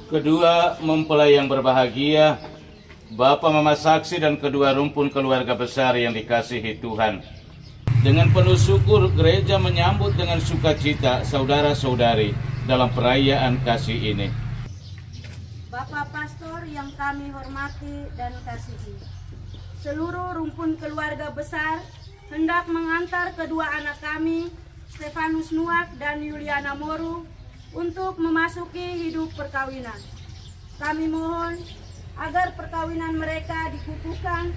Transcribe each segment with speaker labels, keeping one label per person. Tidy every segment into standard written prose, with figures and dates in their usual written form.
Speaker 1: Kedua mempelai yang berbahagia, Bapak Mama Saksi dan kedua rumpun keluarga besar yang dikasihi Tuhan. Dengan penuh syukur gereja menyambut dengan sukacita saudara-saudari dalam perayaan kasih ini.
Speaker 2: Bapak Pastor yang kami hormati dan kasihi, seluruh rumpun keluarga besar hendak mengantar kedua anak kami, Stefanus Nuak dan Yuliana Moru, untuk memasuki hidup perkawinan. Kami mohon agar perkawinan mereka dikukuhkan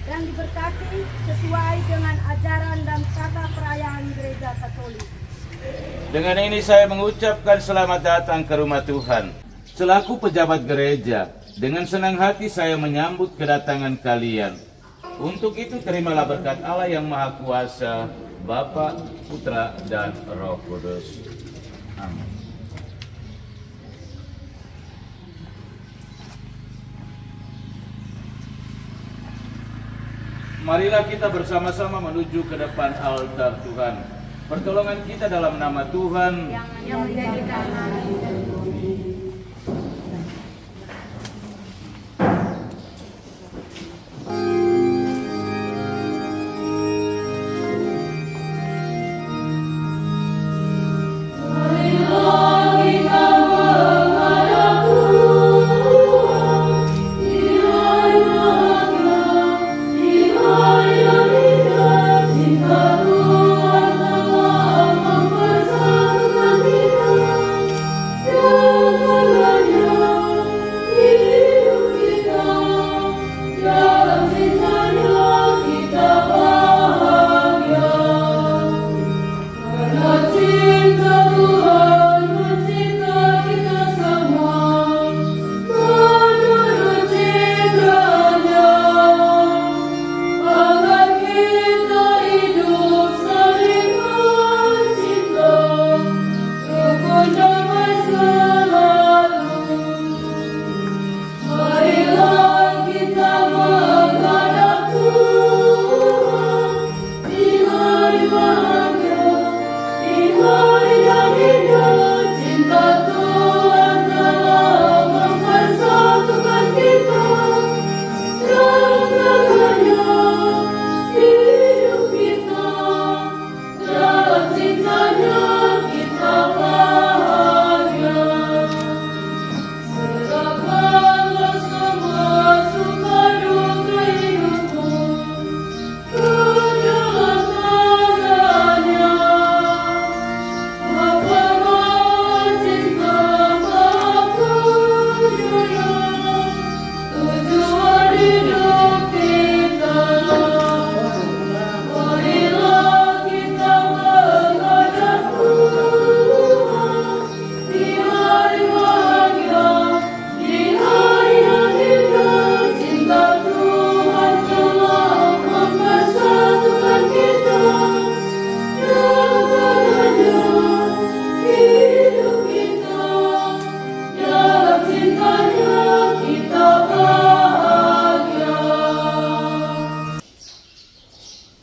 Speaker 2: dan diberkati sesuai dengan ajaran dan tata perayaan Gereja Katolik.
Speaker 1: Dengan ini saya mengucapkan selamat datang ke rumah Tuhan. Selaku pejabat gereja, dengan senang hati saya menyambut kedatangan kalian. Untuk itu terimalah berkat Allah yang Maha Kuasa, Bapa, Putra, dan Roh Kudus. Amin. Marilah kita bersama-sama menuju ke depan altar Tuhan. Pertolongan kita dalam nama Tuhan
Speaker 2: yang menjadikan langit dan bumi.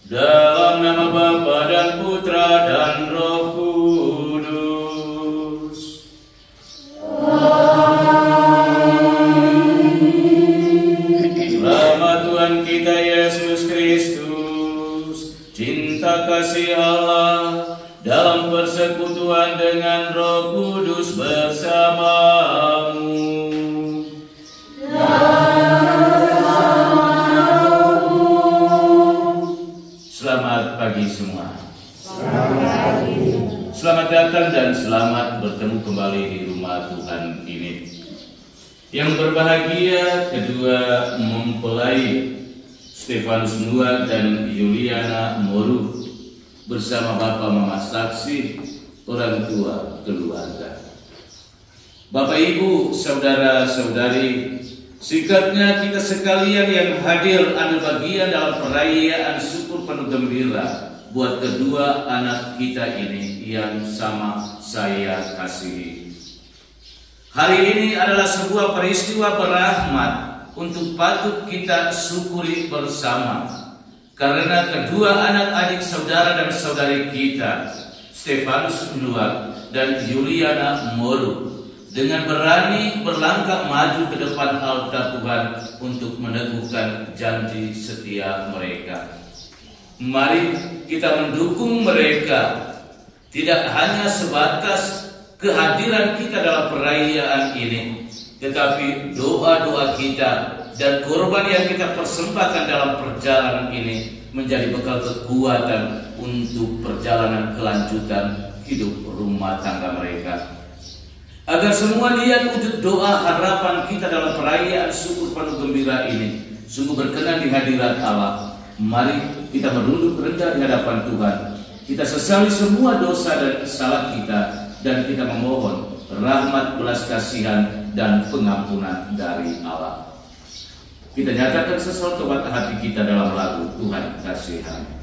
Speaker 1: Dalam nama Bapa dan Putra dan Roh Kudus. Selamat Tuhan kita Yesus Kristus, cinta kasih Allah dalam persekutuan dengan Roh Kudus bersamamu. Selamat pagi semua. Selamat datang dan selamat bertemu kembali di rumah Tuhan ini. Yang berbahagia kedua mempelai Stefanus Nuak dan Yuliana Moru bersama Bapak Mama Saksi, orang tua keluarga. Bapak Ibu, saudara-saudari, sikapnya kita sekalian yang hadir ambil bagian dalam perayaan syukur penuh gembira buat kedua anak kita ini yang sama saya kasihi. Hari ini adalah sebuah peristiwa berahmat untuk patut kita syukuri bersama, karena kedua anak-adik saudara dan saudari kita, Stefanus Nuak dan Yuliana Moru, dengan berani berlangkah maju ke depan altar Tuhan untuk meneguhkan janji setia mereka. Mari kita mendukung mereka, tidak hanya sebatas kehadiran kita dalam perayaan ini, tetapi doa-doa kita dan korban yang kita persembahkan dalam perjalanan ini menjadi bekal kekuatan untuk perjalanan kelanjutan hidup rumah tangga mereka. Agar semua niat wujud doa harapan kita dalam perayaan syukur penuh gembira ini sungguh berkenan di hadirat Allah. Mari kita merunduk rendah di hadapan Tuhan. Kita sesali semua dosa dan kesalahan kita, dan kita memohon rahmat, belas kasihan, dan pengampunan dari Allah. Kita nyatakan sesal tobat hati kita dalam lagu Tuhan kasihan.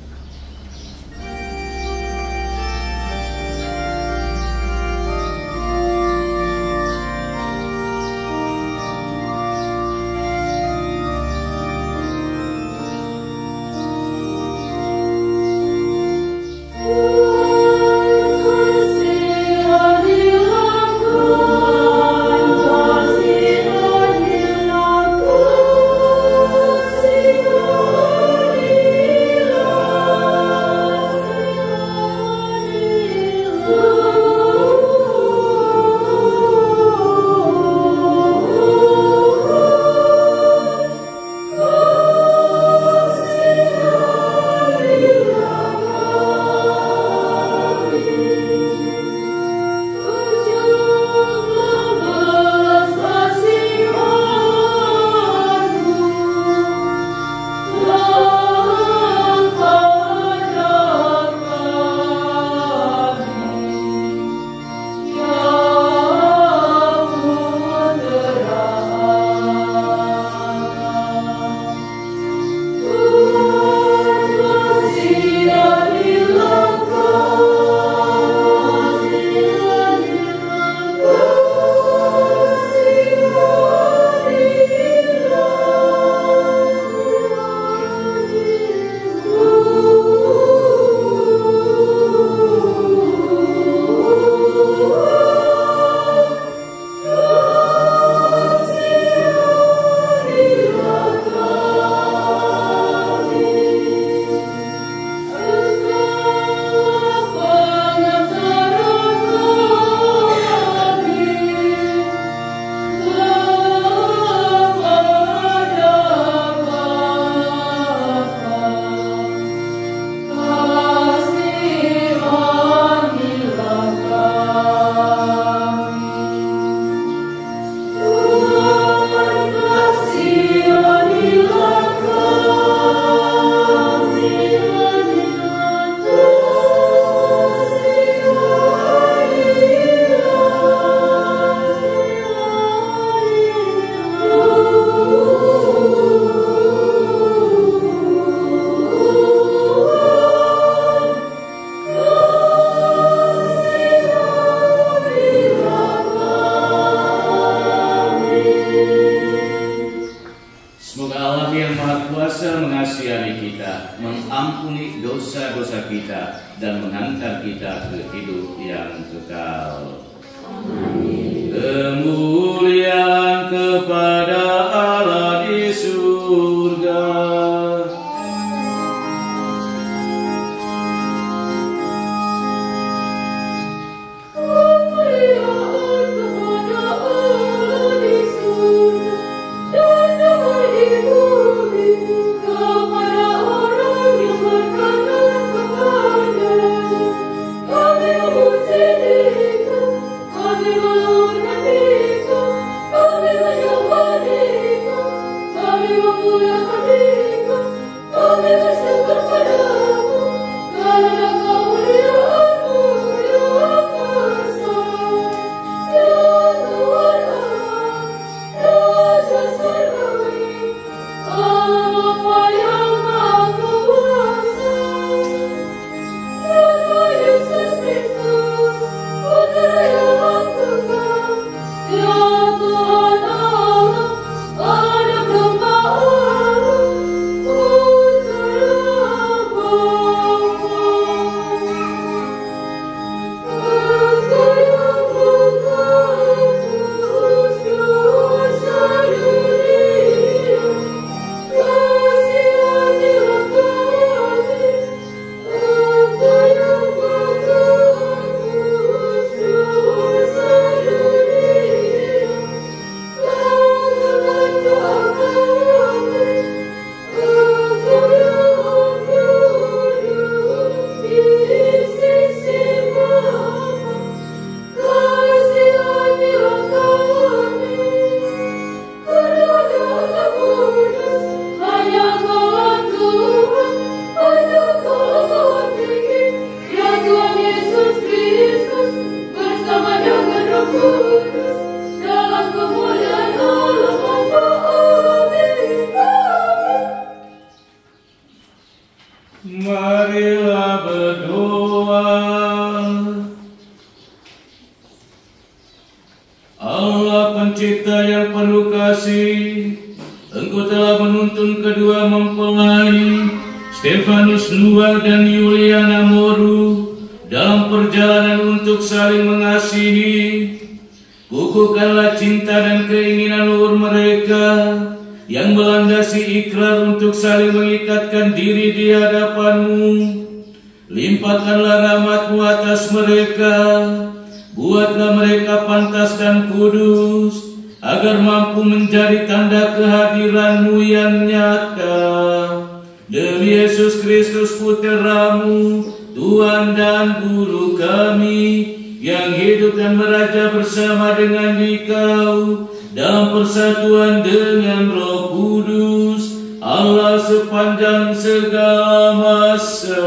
Speaker 3: mengampuni dosa-dosa kita dan menghantar kita ke hidup yang kekal. Kemuliaan kepada Allah di surga.
Speaker 4: Kami
Speaker 1: Allah pencipta yang penuh kasih, Engkau telah menuntun kedua mempelai Stefanus Nuak dan Yuliana Moru dalam perjalanan untuk saling mengasihi. Kukuhkanlah cinta dan keinginan luhur mereka yang melandasi ikrar untuk saling mengikatkan diri di hadapan-Mu. Limpahkanlah rahmat-Mu atas mereka, buatlah mereka pantas dan kudus, agar mampu menjadi tanda kehadiran-Mu yang nyata. Demi Yesus Kristus Putra-Mu, Tuhan dan Guru kami, yang hidup dan meraja bersama dengan Dikau dalam persatuan dengan Roh Kudus, Allah sepanjang segala masa.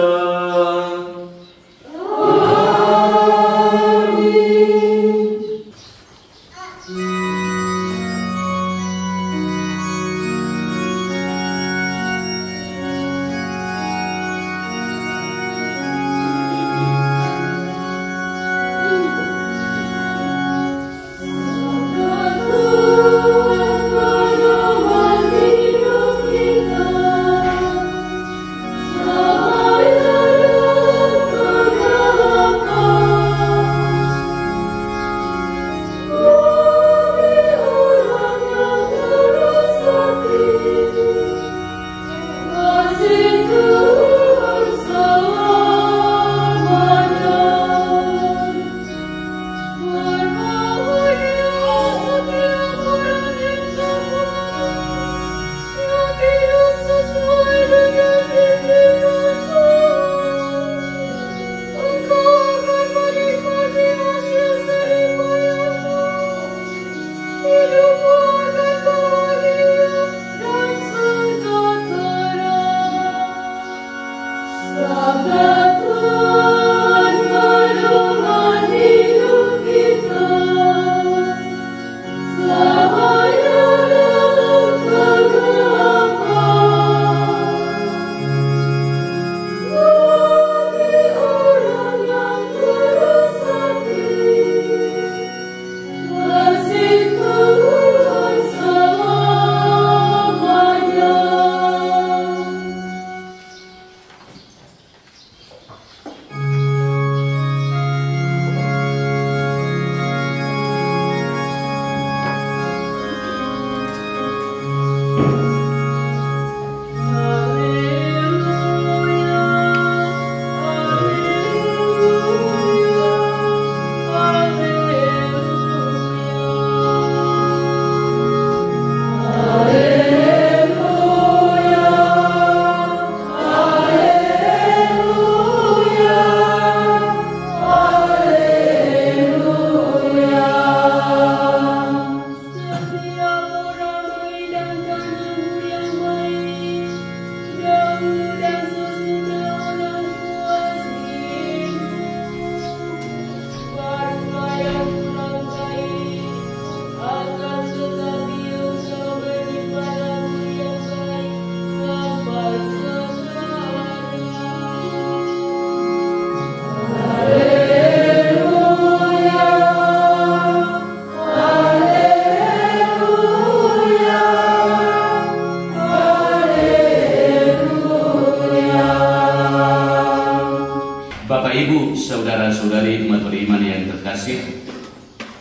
Speaker 3: Saudara-saudari umat beriman yang terkasih,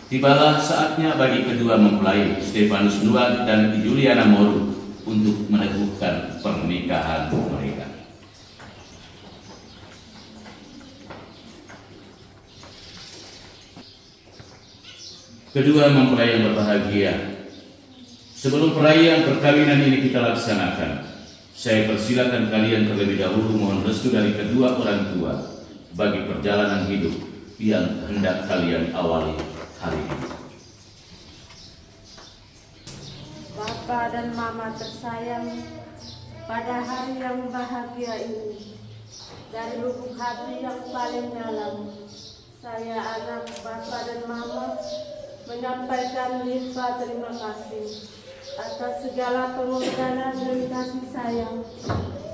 Speaker 3: tibalah saatnya bagi kedua mempelai Stefanus Nuak dan Yuliana Moru untuk meneguhkan pernikahan mereka. Kedua mempelai yang berbahagia, sebelum perayaan perkawinan ini kita laksanakan, saya persilakan kalian terlebih dahulu mohon restu dari kedua orang tua bagi perjalanan hidup yang hendak kalian awali hari ini.
Speaker 2: Bapa dan Mama tersayang, pada hari yang bahagia ini, dari lubuk hati yang paling dalam, saya anak Bapa dan Mama menyampaikan limpah terima kasih atas segala pengorbanan dan kasih sayang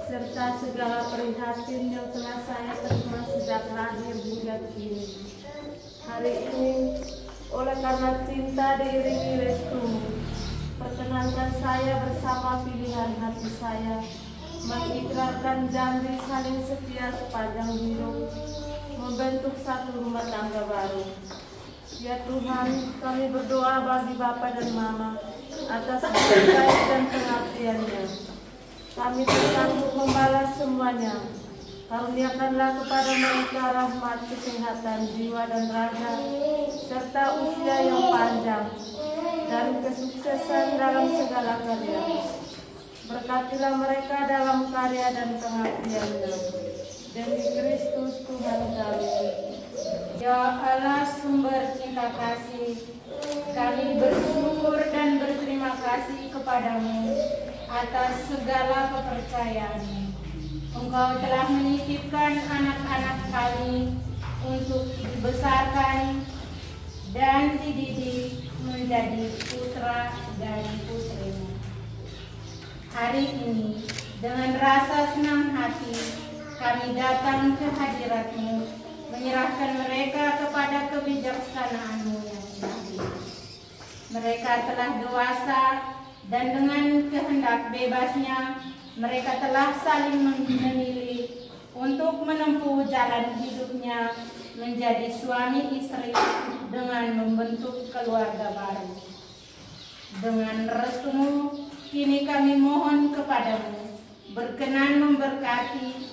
Speaker 2: serta segala prihatin yang telah saya terima sejak lahir hingga kini. Hari ini
Speaker 4: Oleh karena cinta diiringi restu, perkenankan saya bersama pilihan hati saya mengikrarkan janji saling setia sepanjang hidup, membentuk satu rumah tangga baru. Ya Tuhan, kami berdoa bagi Bapa dan Mama atas berkat dan pengabdiannya. Kami tersanggup membalas semuanya. Karuniakanlah kepada mereka rahmat, kesehatan jiwa dan raga, serta usia yang panjang dan kesuksesan dalam segala karya. Berkatilah mereka dalam karya dan pengabdiannya. Demi Kristus Tuhan kami.
Speaker 2: Ya Allah sumber cinta kasih, kami bersyukur dan berterima kasih kepadamu atas segala kepercayaan. Engkau telah menitipkan anak-anak kami untuk dibesarkan dan dididik menjadi putra dan putrimu. Hari ini dengan rasa senang hati kami datang ke hadirat-Mu, menyerahkan mereka kepada kebijaksanaan-Mu yang ilahi. Mereka telah dewasa dan dengan kehendak bebasnya mereka telah saling memilih untuk menempuh jalan hidupnya menjadi suami istri dengan membentuk keluarga baru. Dengan restu-Mu, kini kami mohon kepadamu, berkenan memberkati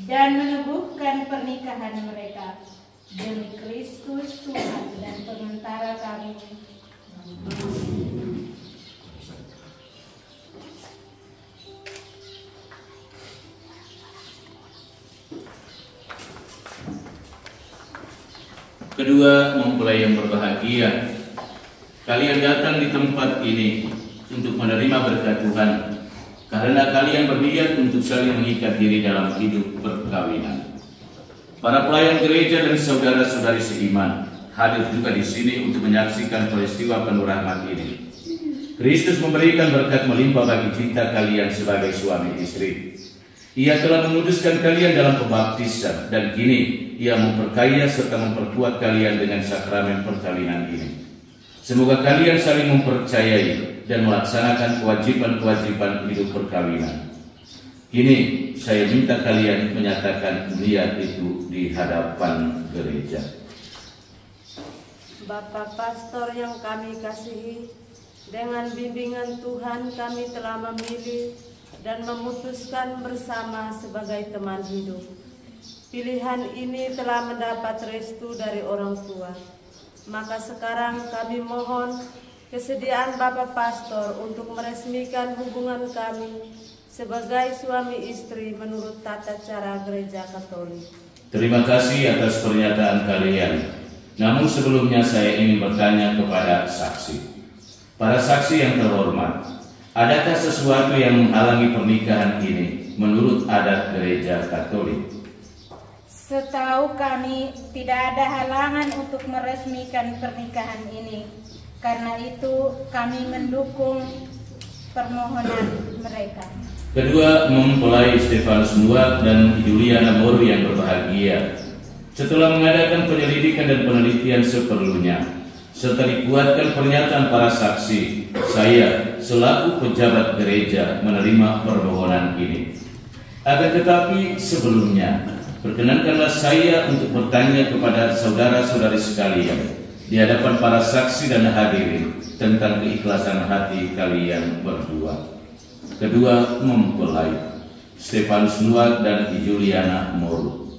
Speaker 2: dan meneguhkan pernikahan mereka. Demi Kristus Tuhan dan Pengantara kami.
Speaker 3: Kedua mempelai yang berbahagia, kalian datang di tempat ini untuk menerima berkat Tuhan, karena kalian berniat untuk saling mengikat diri dalam hidup perkawinan. Para pelayan gereja dan saudara-saudari seiman hadir juga di sini untuk menyaksikan peristiwa penuh rahmat ini. Kristus memberikan berkat melimpah bagi cinta kalian sebagai suami istri. Ia telah menguduskan kalian dalam pembaptisan, dan kini Ia memperkaya serta memperkuat kalian dengan sakramen perkawinan ini. Semoga kalian saling mempercayai dan melaksanakan kewajiban-kewajiban hidup perkawinan. Kini saya minta kalian menyatakan niat itu di hadapan gereja.
Speaker 4: Bapak Pastor yang kami kasihi, dengan bimbingan Tuhan kami telah memilih dan memutuskan bersama sebagai teman hidup. Pilihan ini telah mendapat restu dari orang tua. Maka sekarang kami mohon kesediaan Bapak Pastor untuk meresmikan hubungan kami sebagai suami istri menurut tata cara Gereja Katolik.
Speaker 3: Terima kasih atas pernyataan kalian. Namun sebelumnya saya ingin bertanya kepada saksi. Para saksi yang terhormat, adakah sesuatu yang menghalangi pernikahan ini menurut adat Gereja Katolik?
Speaker 2: Setahu kami tidak ada halangan untuk meresmikan pernikahan ini. Karena itu kami mendukung permohonan mereka.
Speaker 3: Kedua mempelai Stefanus Nuak dan Juliana Moru yang berbahagia, setelah mengadakan penyelidikan dan penelitian seperlunya, serta dikuatkan pernyataan para saksi, saya selaku pejabat gereja menerima permohonan ini. Akan tetapi sebelumnya, perkenankanlah saya untuk bertanya kepada saudara-saudari sekalian di hadapan para saksi dan hadirin tentang keikhlasan hati kalian berdua. Kedua mempelai Stefanus Nuak dan Juliana Moru,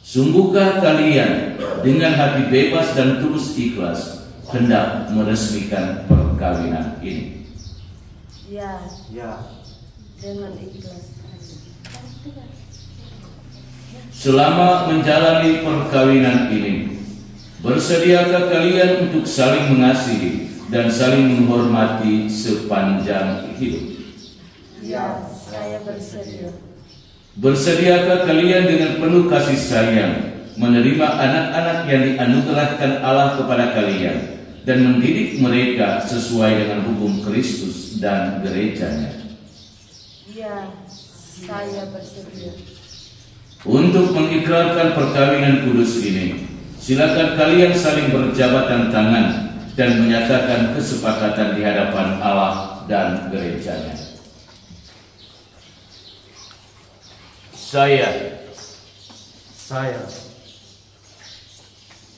Speaker 3: sungguhkah kalian dengan hati bebas dan tulus ikhlas hendak meresmikan perkawinan ini?
Speaker 4: Ya. Dengan ikhlas.
Speaker 3: Selama menjalani perkawinan ini, bersediakah kalian untuk saling mengasihi dan saling menghormati sepanjang hidup?
Speaker 4: Ya, saya bersedia.
Speaker 3: Bersediakah kalian dengan penuh kasih sayang menerima anak-anak yang dianugerahkan Allah kepada kalian dan mendidik mereka sesuai dengan hukum Kristus dan gerejanya?
Speaker 4: Ya, saya bersedia.
Speaker 3: Untuk mengikrarkan perkawinan kudus ini, Silakan kalian saling berjabatan tangan dan menyatakan kesepakatan di hadapan Allah dan gerejanya. Saya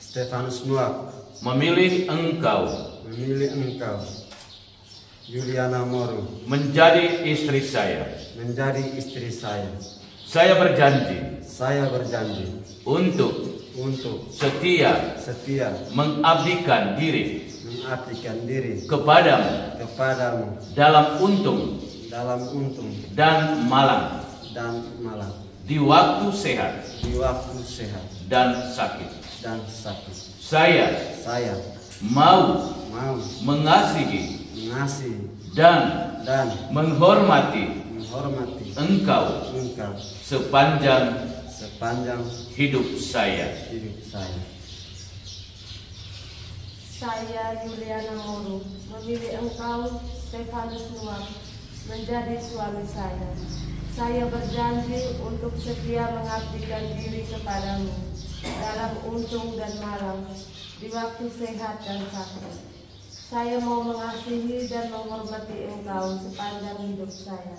Speaker 5: Stefanus Nuak
Speaker 3: memilih engkau
Speaker 5: Juliana Moro
Speaker 3: menjadi istri saya.
Speaker 5: menjadi istri saya.
Speaker 3: Saya berjanji
Speaker 5: Saya berjanji
Speaker 3: untuk
Speaker 5: untuk
Speaker 3: setia
Speaker 5: setia
Speaker 3: mengabdikan diri
Speaker 5: mengabdikan diri
Speaker 3: kepadamu
Speaker 5: kepadamu
Speaker 3: dalam untung
Speaker 5: dan malam
Speaker 3: di waktu sehat
Speaker 5: di waktu sehat
Speaker 3: dan sakit.
Speaker 5: dan sakit.
Speaker 3: Saya mau mengasihi dan menghormati engkau sepanjang hidup saya.
Speaker 4: Saya Juliana Moro memilih engkau Stefanus Nuak menjadi suami saya. Saya berjanji untuk setia mengabdikan diri kepadamu dalam untung dan malam, di waktu sehat dan sakit. Saya mau mengasihi dan menghormati engkau sepanjang hidup saya.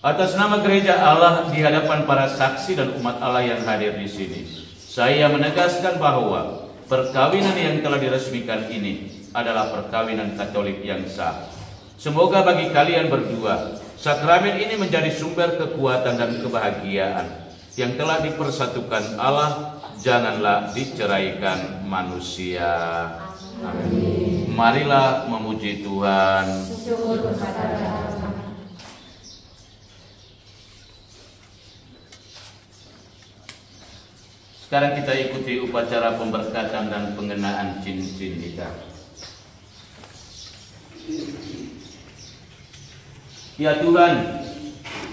Speaker 3: Atas nama gereja Allah di hadapan para saksi dan umat Allah yang hadir di sini, saya menegaskan bahwa perkawinan yang telah diresmikan ini adalah perkawinan Katolik yang sah. Semoga bagi kalian berdua, sakramen ini menjadi sumber kekuatan dan kebahagiaan yang telah dipersatukan Allah, janganlah diceraikan manusia. Amin. Marilah memuji Tuhan. Sekarang kita ikuti upacara pemberkatan dan pengenaan cincin kita. Ya Tuhan,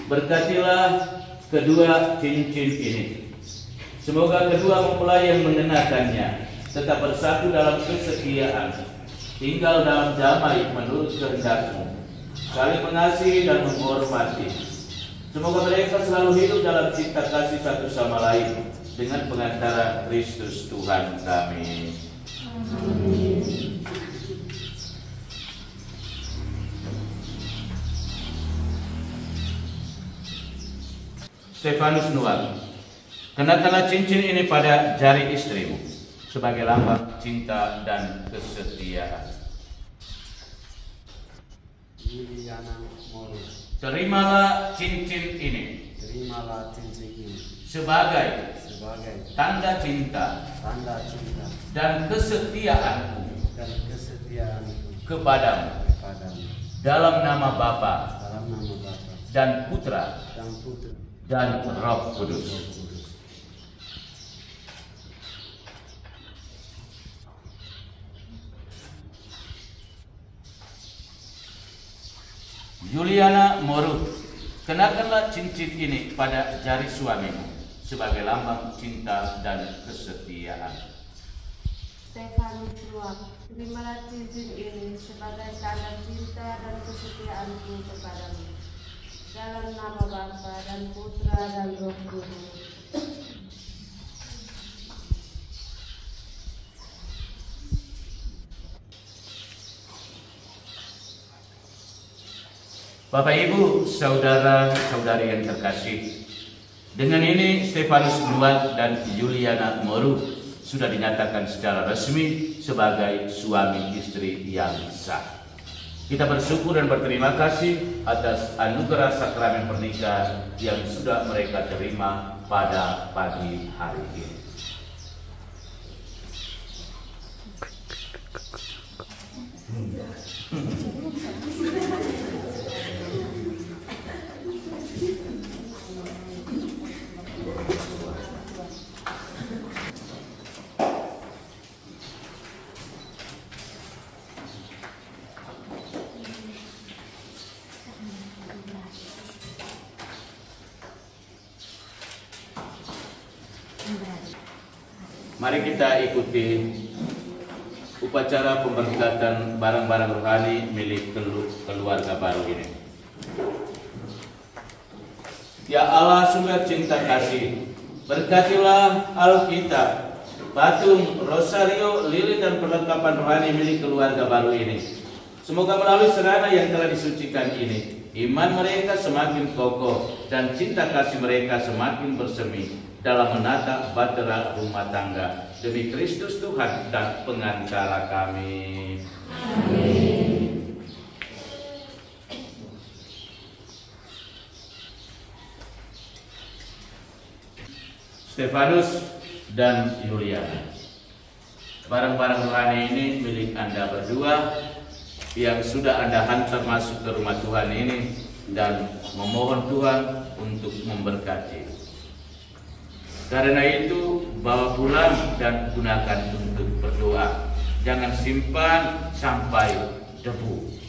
Speaker 3: berkatilah kedua cincin ini. Semoga kedua mempelai yang mengenakannya tetap bersatu dalam kesetiaan, tinggal dalam damai menurut kehendak-Mu, saling mengasihi dan menghormati. Semoga mereka selalu hidup dalam cinta kasih satu sama lain dengan pengantara Kristus Tuhan kami. Amin. Stefanus Nuak, kenakanlah cincin ini pada jari istrimu sebagai lambang cinta dan kesetiaan.
Speaker 5: Juliana Moro,
Speaker 3: Terimalah cincin ini sebagai tanda cinta dan kesetiaanku kepadamu dalam nama Bapa dan Putra dan Roh Kudus. Juliana Moro, kenakanlah cincin ini pada jari suamimu sebagai lambang cinta dan kesetiaan.
Speaker 4: Stefanus Nuak, terimalah cincin ini sebagai tanda cinta dan kesetiaanku kepadamu dalam nama Bapa dan Putra dan Roh Kudus.
Speaker 3: Bapak Ibu, saudara-saudari yang terkasih, dengan ini Stefanus Nuak dan Juliana Moro sudah dinyatakan secara resmi sebagai suami istri yang sah. Kita bersyukur dan berterima kasih atas anugerah sakramen pernikahan yang sudah mereka terima pada pagi hari ini. Mari kita ikuti upacara pemberkatan barang-barang rohani milik keluarga baru ini. Ya Allah, sumber cinta kasih, berkatilah Alkitab patung, rosario, lilin dan perlengkapan rohani milik keluarga baru ini. Semoga melalui serana yang telah disucikan ini, iman mereka semakin kokoh dan cinta kasih mereka semakin bersemi dalam menata bahtera rumah tangga. Demi Kristus Tuhan dan pengantara kami. Amin. Stefanus dan Yuliana. Barang-barang rohani ini milik Anda berdua yang sudah Anda hantar masuk ke rumah Tuhan ini dan memohon Tuhan untuk memberkati. Karena itu bawa pulang dan gunakan untuk berdoa. Jangan simpan sampai debu.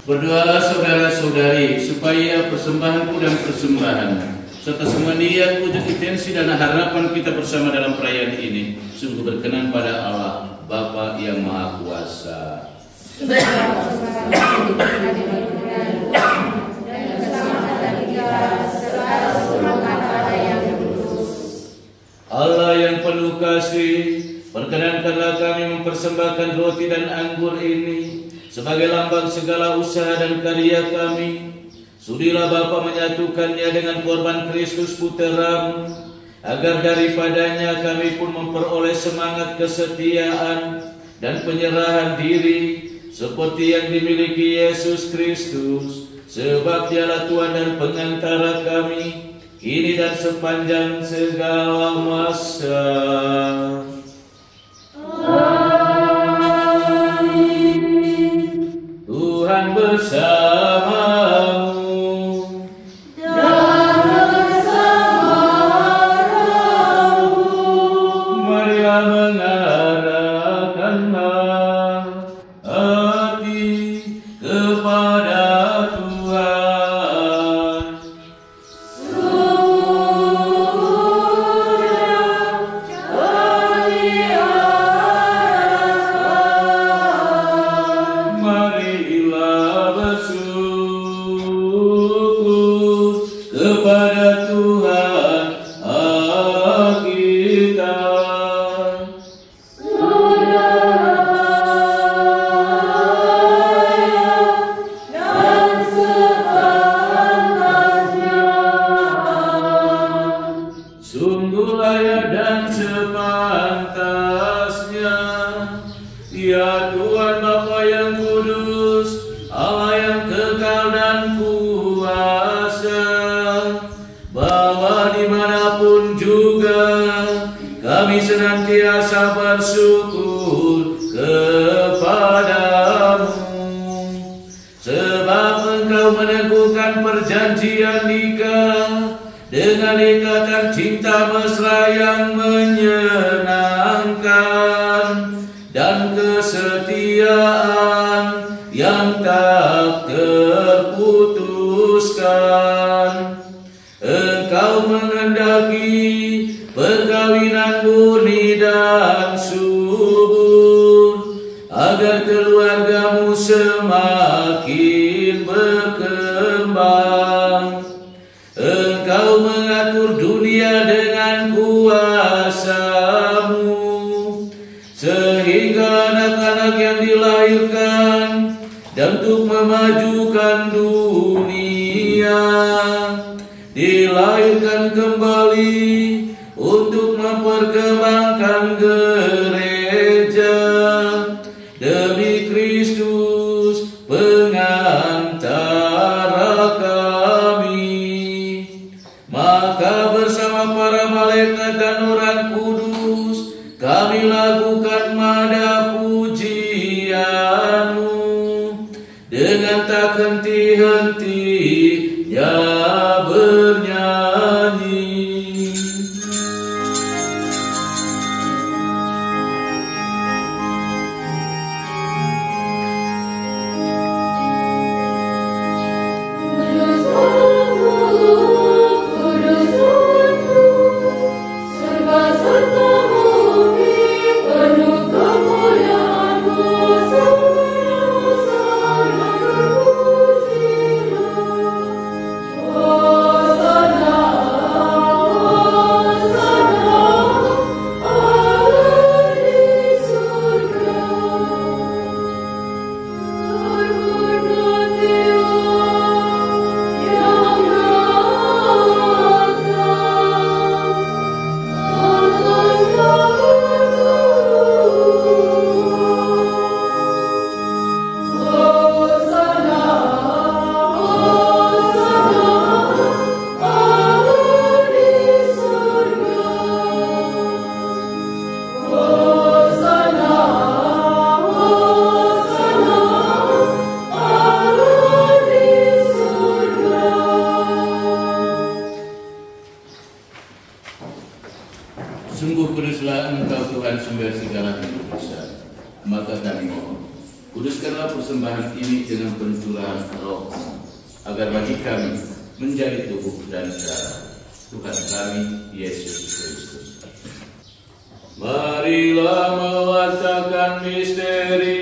Speaker 3: Berdoalah saudara-saudari supaya persembahanku dan persembahanmu serta semua niat, wujud, intensi dan harapan kita bersama dalam perayaan ini sungguh berkenan pada Allah Bapa yang Maha Kuasa. Allah yang penuh kasih, perkenankanlah kami mempersembahkan roti dan anggur ini sebagai lambang segala usaha dan karya kami. Sudilah Bapa menyatukannya dengan korban Kristus Puteramu, agar daripadanya kami pun memperoleh semangat kesetiaan dan penyerahan diri seperti yang dimiliki Yesus Kristus, sebab Dialah Tuhan dan pengantara kami kini dan sepanjang segala masa. Amin. Tuhan bersamamu. Senantiasa bersyukur kepadamu, sebab Engkau meneguhkan perjanjian nikah dengan ikatan cinta mesra yang menyenangkan dan kesetiaan yang tak terputuskan. Engkau menghendaki perkawinan murni dan subur, agar keluargamu semakin berkembang. Engkau mengatur dunia dengan kuasa-Mu, sehingga anak-anak yang dilahirkan dan untuk memajukan dunia dilahirkan kembali untuk memperkembangkan gereja demi Kristus pengantara kami. Maka bersama para malaikat dan orang kudus kami lakukan nada pujian-Mu dengan tak henti-hentinya bernyanyi. Sungguh kuduslah Engkau Tuhan sumber segala kekudusan. Maka kami mohon, kuduskanlah persembahan ini dengan pencurahan Roh, agar bagi kami menjadi tubuh dan darah Tuhan kami Yesus Kristus. Marilah mewartakan misteri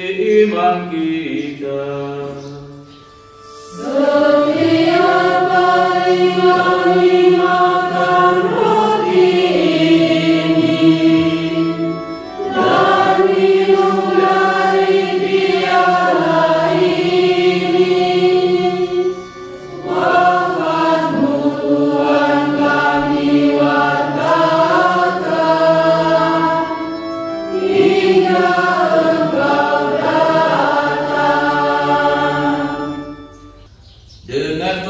Speaker 3: iman kita.
Speaker 4: Setiap hari kami makan roti ini dan minum dari piala ini. Wafat-Mu Tuhan kami wartakan.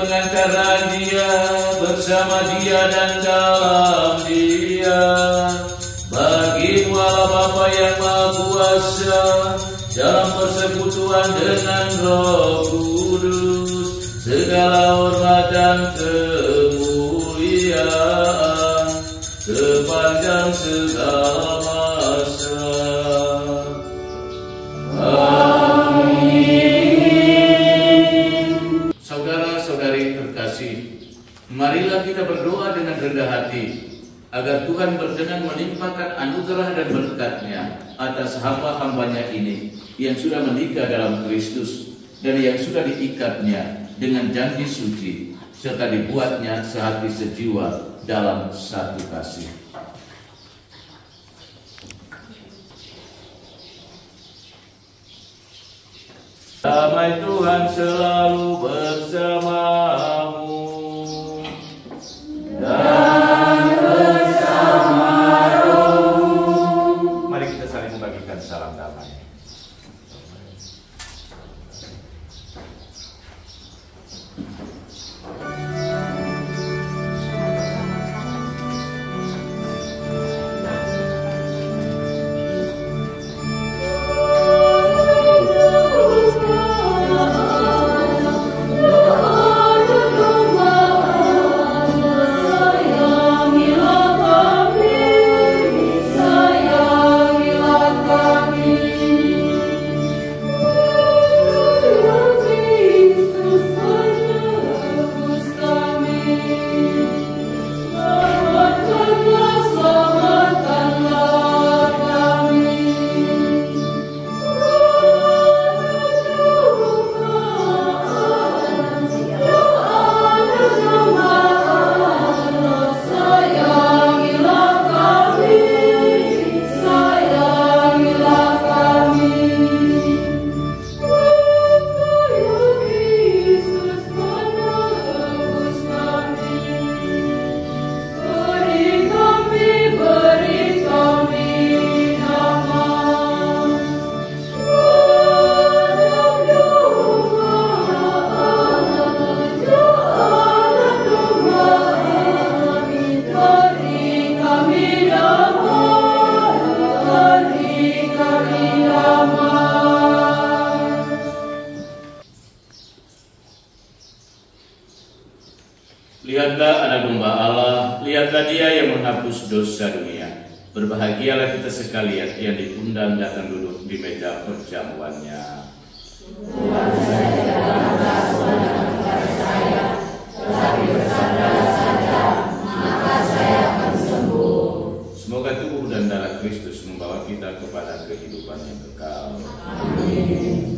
Speaker 3: mengantara dia, bersama dia dan dalam dia. Bagi-Mu Allah Bapa yang Maha Kuasa, dalam persekutuan dengan Roh Kudus, segala hormat dan kemuliaan sepanjang segala masa. Amin. Saudara-saudari terkasih, marilah kita berdoa dengan rendah hati agar Tuhan berkenan melimpahkan anugerah dan berkat-Nya atas hamba-hambanya ini yang sudah menikah dalam Kristus dan yang sudah diikat-Nya dengan janji suci serta dibuatnya sehati sejiwa dalam satu kasih. Damai Tuhan selalu bersamamu dan bersama rohmu. Mari kita saling membagikan salam damai. Lihatlah anak domba Allah, lihatlah Dia yang menghapus dosa dunia. Berbahagialah kita sekalian yang diundang datang duduk di meja perjamuannya. Tuhan saja atas kepada saya, tetapi bersabarlah saja, maka saya akan sembuh. Semoga tubuh dan darah Kristus membawa kita kepada kehidupan yang kekal. Amin.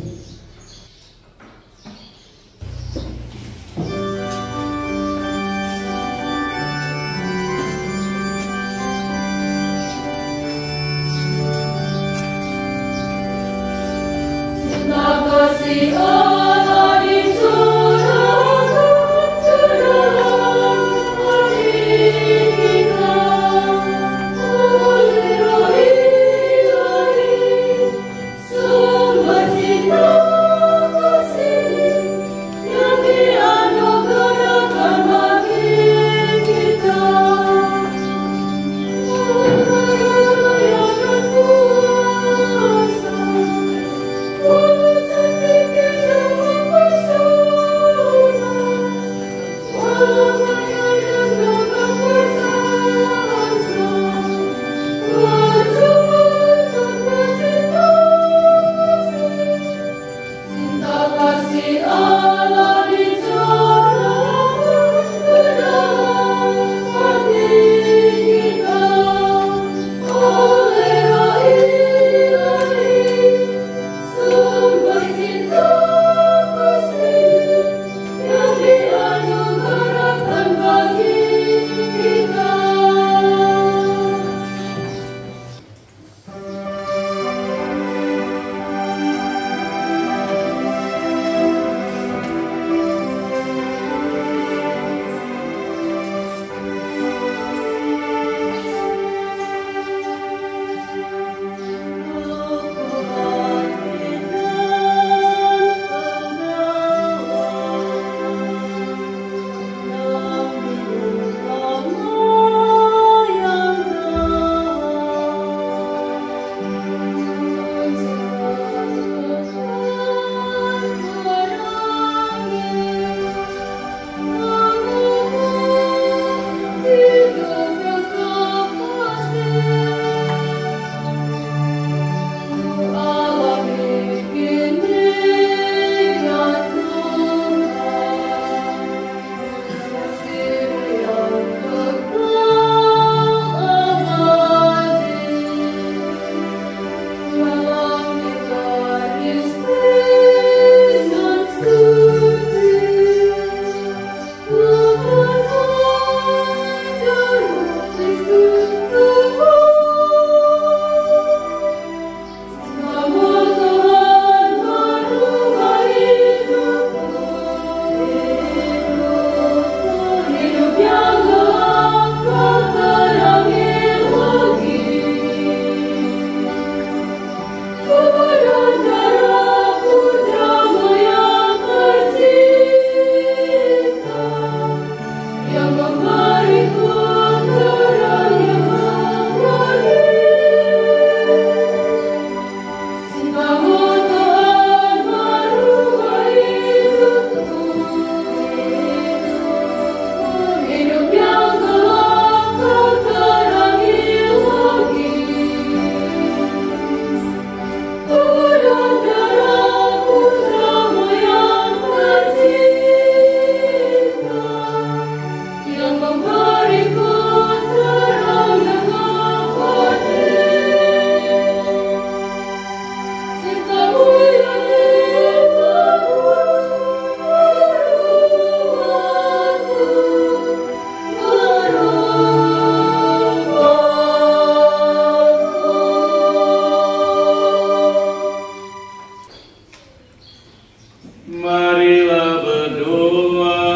Speaker 1: Marilah berdoa.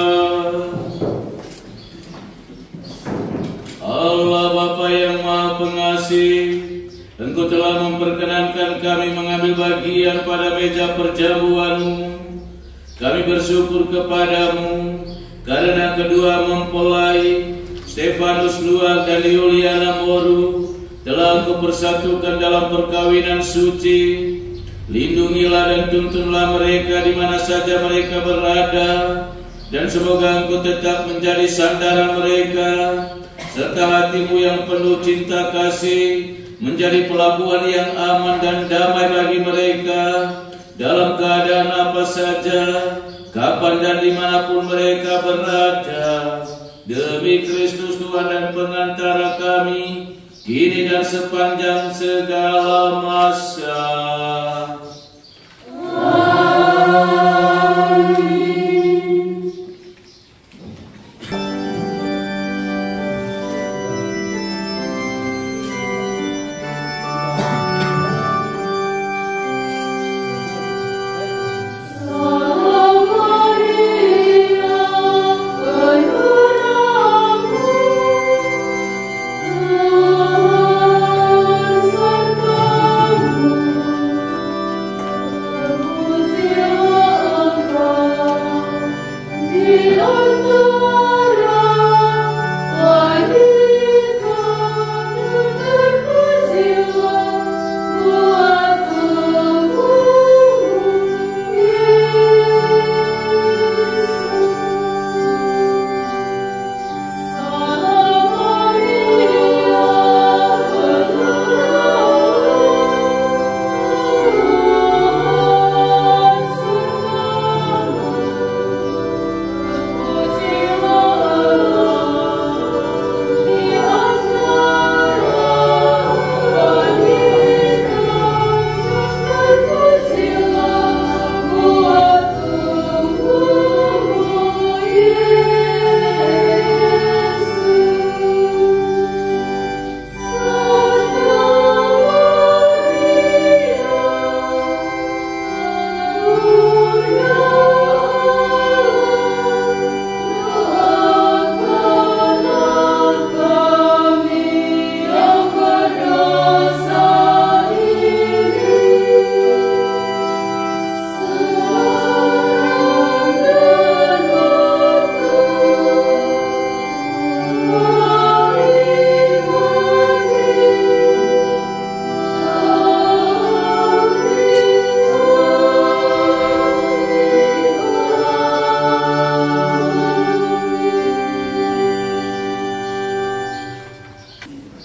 Speaker 1: Allah Bapa yang Maha Pengasih, Engkau telah memperkenankan kami mengambil bagian pada meja perjamuan-Mu. Kami bersyukur kepadamu karena kedua mempelai Stefanus Nuak dan Yuliana Moru telah Engkau persatukan dalam perkawinan suci. Lindungilah dan tuntunlah mereka di mana saja mereka berada, dan semoga Engkau tetap menjadi sandaran mereka, serta hatimu yang penuh cinta kasih menjadi pelabuhan yang aman dan damai bagi mereka dalam keadaan apa saja, kapan dan dimanapun mereka berada. Demi Kristus Tuhan dan pengantara kami, kini dan sepanjang segala masa.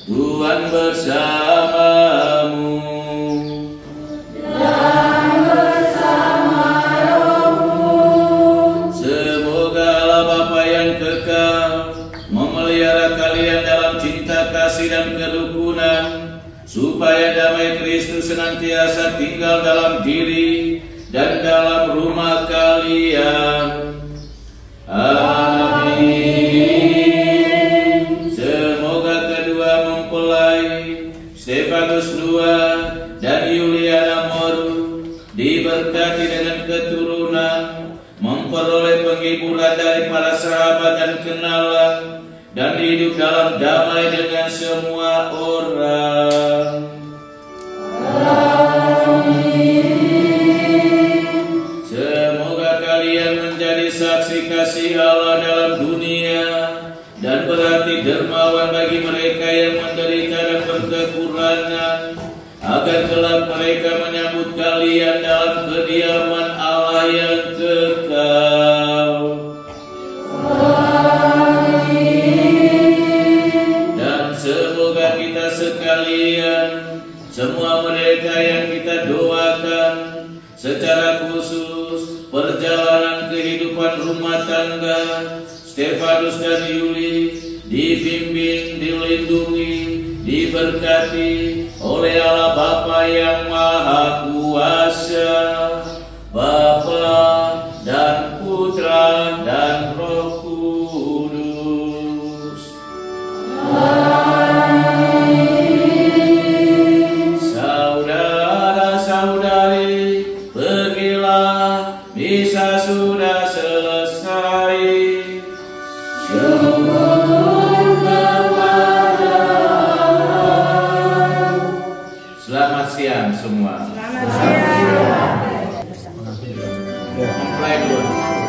Speaker 1: Tuhan bersamamu. Semoga Allah Bapa yang kekal memelihara kalian dalam cinta kasih dan kerukunan, supaya damai Kristus senantiasa tinggal dalam diri dan dalam rumah kalian. Amin. Stefanus Nuak dan Yuliana Moru diberkati dengan keturunan, memperoleh penghiburan dari para sahabat dan kenalan, dan hidup dalam damai dengan semua orang. Amin. Semoga kalian menjadi saksi kasih Allah dalam dunia dan berarti dermawan bagi mereka yang menderita dan berkekurangan, agar kelak mereka menyambut kalian dalam kediaman Allah yang kekal. Amin. Dan semoga kita sekalian, semua mereka yang kita doakan, secara khusus perjalanan kehidupan rumah tangga Stefanus dan Yuli, dipimpin, dilindungi, diberkati oleh Allah Bapa yang Maha Kuasa, Bapa dan Putra dan Roh Kudus. Amin. Saudara-saudari, pergilah misa sudah selesai. Selamat siang semua.
Speaker 2: Selamat siang.
Speaker 1: Mempelai dulu.